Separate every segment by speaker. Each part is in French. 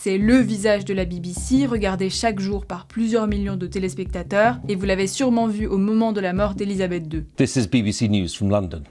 Speaker 1: C'est le visage de la BBC, regardé chaque jour par plusieurs millions de téléspectateurs, et vous l'avez sûrement vu au moment de la mort d'Elisabeth II.
Speaker 2: This is BBC News from London.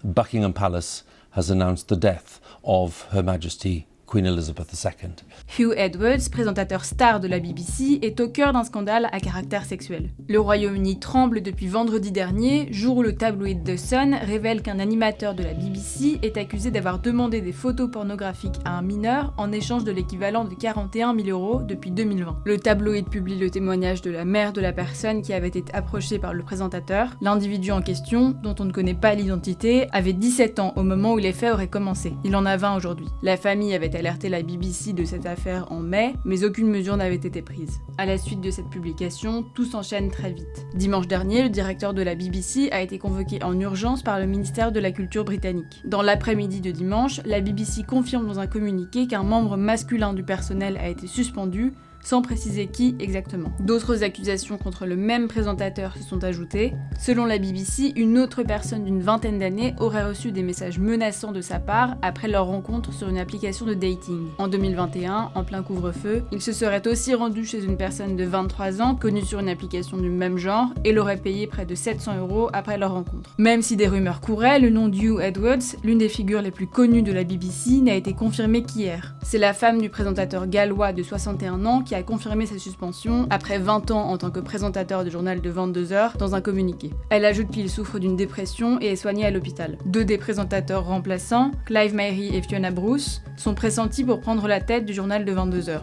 Speaker 2: Buckingham Palace has announced the death of Her Majesty Queen Elizabeth II.
Speaker 1: Hugh Edwards, présentateur star de la BBC, est au cœur d'un scandale à caractère sexuel. Le Royaume-Uni tremble depuis vendredi dernier, jour où le tabloïd The Sun révèle qu'un animateur de la BBC est accusé d'avoir demandé des photos pornographiques à un mineur en échange de l'équivalent de 41 000 € depuis 2020. Le tabloïd publie le témoignage de la mère de la personne qui avait été approchée par le présentateur. L'individu en question, dont on ne connaît pas l'identité, avait 17 ans au moment où les faits auraient commencé. Il en a 20 aujourd'hui. La famille avait alerté la BBC de cette affaire en mai, mais aucune mesure n'avait été prise. À la suite de cette publication, tout s'enchaîne très vite. Dimanche dernier, le directeur de la BBC a été convoqué en urgence par le ministère de la Culture britannique. Dans l'après-midi de dimanche, la BBC confirme dans un communiqué qu'un membre masculin du personnel a été suspendu, sans préciser qui exactement. D'autres accusations contre le même présentateur se sont ajoutées. Selon la BBC, une autre personne d'une vingtaine d'années aurait reçu des messages menaçants de sa part après leur rencontre sur une application de dating. En 2021, en plein couvre-feu, il se serait aussi rendu chez une personne de 23 ans, connue sur une application du même genre, et l'aurait payé près de 700 € après leur rencontre. Même si des rumeurs couraient, le nom d'Hugh Edwards, l'une des figures les plus connues de la BBC, n'a été confirmé qu'hier. C'est la femme du présentateur gallois de 61 ans qui a confirmé sa suspension après 20 ans en tant que présentateur du journal de 22h dans un communiqué. Elle ajoute qu'il souffre d'une dépression et est soigné à l'hôpital. Deux des présentateurs remplaçants, Clive Myrie et Fiona Bruce, sont pressentis pour prendre la tête du journal de 22h.